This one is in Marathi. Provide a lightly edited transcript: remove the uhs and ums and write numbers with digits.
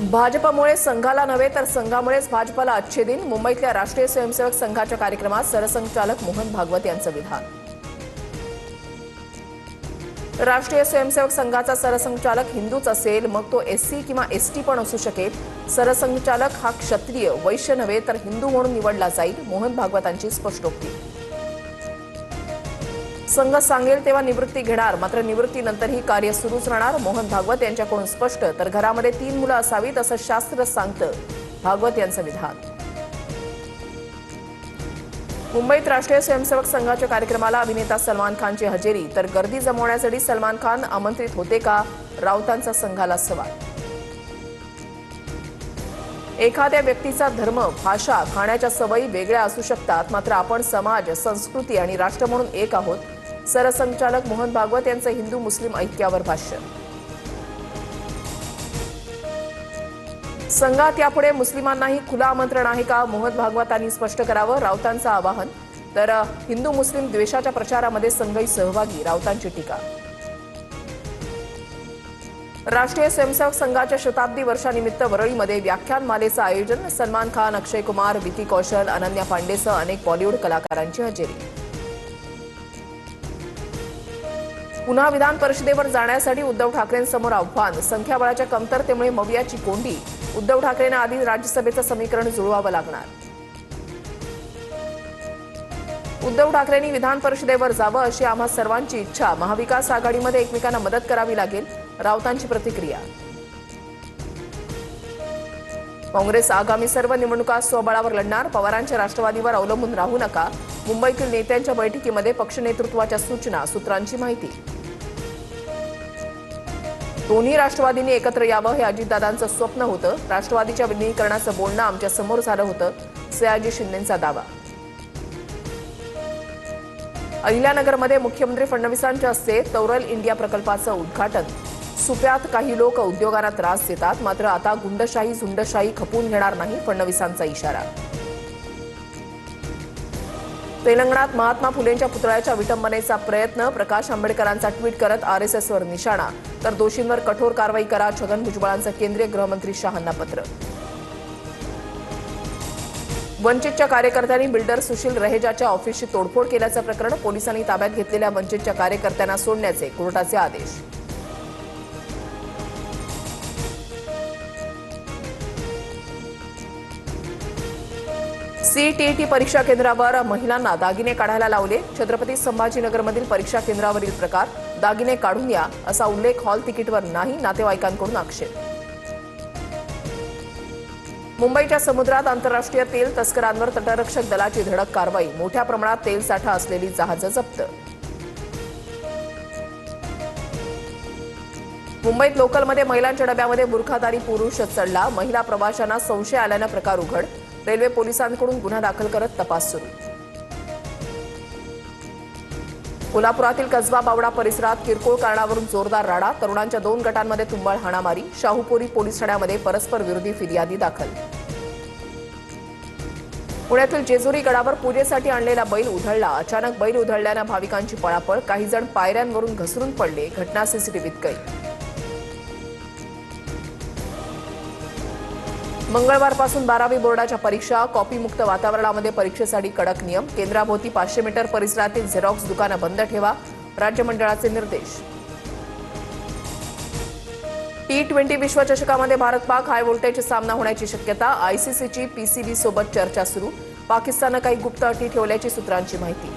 भाजपमुळे संघाला नव्हे तर संघामुळेच भाजपला अच्छे दिन. मुंबईतल्या राष्ट्रीय स्वयंसेवक संघाच्या कार्यक्रमात सरसंघचालक मोहन भागवत यांचं विधान. राष्ट्रीय स्वयंसेवक संघाचा सरसंघचालक हिंदूच असेल, मग तो एससी किंवा एसटी पण असू शकेल. सरसंघचालक हा क्षत्रिय वैश्य नव्हे तर हिंदू म्हणून निवडला जाईल. मोहन भागवतांची स्पष्टोक्ती. संघ सांगेल तेव्हा निवृत्ती घेणार, मात्र निवृत्तीनंतरही कार्य सुरूच राहणार. मोहन भागवत यांच्याकडून स्पष्ट. तर घरामध्ये 3 मुलं असावीत असं शास्त्र सांगतं. भागवत यांचं विधान. मुंबईत राष्ट्रीय स्वयंसेवक संघाच्या कार्यक्रमाला अभिनेता सलमान खानची हजेरी. तर गर्दी जमवण्यासाठी सलमान खान आमंत्रित होते का, राऊतांचा संघाला सवाल. एखाद्या व्यक्तीचा धर्म, भाषा, खाण्याच्या सवयी वेगळ्या असू शकतात, मात्र आपण समाज, संस्कृती आणि राष्ट्र म्हणून एक आहोत. सरसंघचालक मोहन भागवत यांचं हिंदू मुस्लिम ऐक्यावर भाष्य. संघात यापुढे मुस्लिमांनाही खुलं आमंत्रण आहे का, मोहन भागवतांनी स्पष्ट करावं, राऊतांचं आवाहन. तर हिंदू मुस्लिम द्वेषाच्या प्रचारामध्ये संघही सहभागी, राऊतांची टीका. राष्ट्रीय स्वयंसेवक संघाच्या शताब्दी वर्षानिमित्त वरळीमध्ये व्याख्यानमालेचं आयोजन. सलमान खान, अक्षय कुमार, विकी कौशल, अनन्या पांडेसह अनेक बॉलिवूड कलाकारांची हजेरी. पुन्हा विधान परिषदेवर जाण्यासाठी उद्धव ठाकरेंसमोर आव्हान. संख्याबळाच्या कमतरतेमुळे मवियाची कोंडी. उद्धव ठाकरेंना आधी राज्यसभेचं समीकरण जुळवावं लागणार. उद्धव ठाकरेंनी विधान परिषदेवर जावं अशी आम्हा सर्वांची इच्छा. महाविकास आघाडीमध्ये एकमेकांना मदत करावी लागेल, राऊतांची प्रतिक्रिया. काँग्रेस आगामी सर्व निवडणुका स्वबळावर लढणार. पवारांच्या राष्ट्रवादीवर अवलंबून राहू नका. मुंबईतील नेत्यांच्या बैठकीमध्ये पक्ष नेतृत्वाच्या सूचना, सूत्रांची माहिती. दोन्ही राष्ट्रवादींनी एकत्र यावं हे अजितदादांचं स्वप्न होतं. राष्ट्रवादीच्या विलीनीकरणाचं बोलणं आमच्या समोर झालं होतं, सयाजी शिंदेंचा दावा. अहिल्यानगरमध्ये मुख्यमंत्री फडणवीसांच्या हस्ते तौरल इंडिया प्रकल्पाचं उद्घाटन. सुप्यात काही लोक उद्योगांना त्रास देतात, मात्र आता गुंडशाही झुंडशाही खपून घेणार नाही, फडणवीसांचा इशारा. तेलंगणात महात्मा फुलेंच्या पुतळ्याच्या विटंबनेचा प्रयत्न. प्रकाश आंबेडकरांचा ट्विट करत आरएसएसवर निशाणा. तर दोषींवर कठोर कारवाई करा, छगन भुजबळांचं केंद्रीय गृहमंत्री शहांना पत्र. वंचितच्या कार्यकर्त्यांनी बिल्डर सुशील रहेजाच्या ऑफिसची तोडफोड केल्याचं प्रकरण. पोलिसांनी ताब्यात घेतलेल्या वंचितच्या कार्यकर्त्यांना सोडण्याचे कोर्टाचे आदेश. सीटीईटी परीक्षा केंद्रावर महिलांना दागिने काढायला लावले. छत्रपती संभाजीनगरमधील परीक्षा केंद्रावरील प्रकार. दागिने काढून या असा उल्लेख हॉल तिकीटवर नाही, नातेवाईकांकडून आक्षेप. मुंबईच्या समुद्रात आंतरराष्ट्रीय तेल तस्करांवर तटरक्षक दलाची धडक कारवाई. मोठ्या प्रमाणात तेल साठा असलेली जहाजं जप्त. मुंबईत लोकलमध्ये महिलांच्या डब्यामध्ये बुरखाधारी पुरुष चढला. महिला प्रवाशांना संशय आल्यानं प्रकार उघड. रेल्वे पोलिसांकडून गुन्हा दाखल करत तपास सुरू. कोल्हापुरातील कसबा बावडा परिसरात किरकोळ कारणावरून जोरदार राडा. तरुणांच्या 2 गटांमध्ये तुंबळ हाणामारी. शाहूपुरी पोलीस ठाण्यामध्ये परस्पर विरोधी फिर्यादी दाखल. पुण्यातील जेजुरी गडावर पूजेसाठी आणलेला बैल उधळला. अचानक बैल उधळल्यानं भाविकांची पळापळ. काही जण पायऱ्यांवरून घसरून पडले. घटना सीसीटीव्हीत कैद. मंगळवारपासून 12वी बोर्डाच्या परीक्षा. कॉपीमुक्त वातावरणामध्ये परीक्षेसाठी कडक नियम. केंद्राभोवती 500 मीटर परिसरातील झेरॉक्स दुकानं बंद ठेवा, राज्य मंडळाचे निर्देश. T20 विश्वचषकामध्ये भारत-पाक हाय व्होल्टेज सामना होण्याची शक्यता. आयसीसीची पीसीबी सोबत चर्चा सुरू. पाकिस्ताननं काही गुप्त अटी ठेवल्याची सूत्रांची माहिती.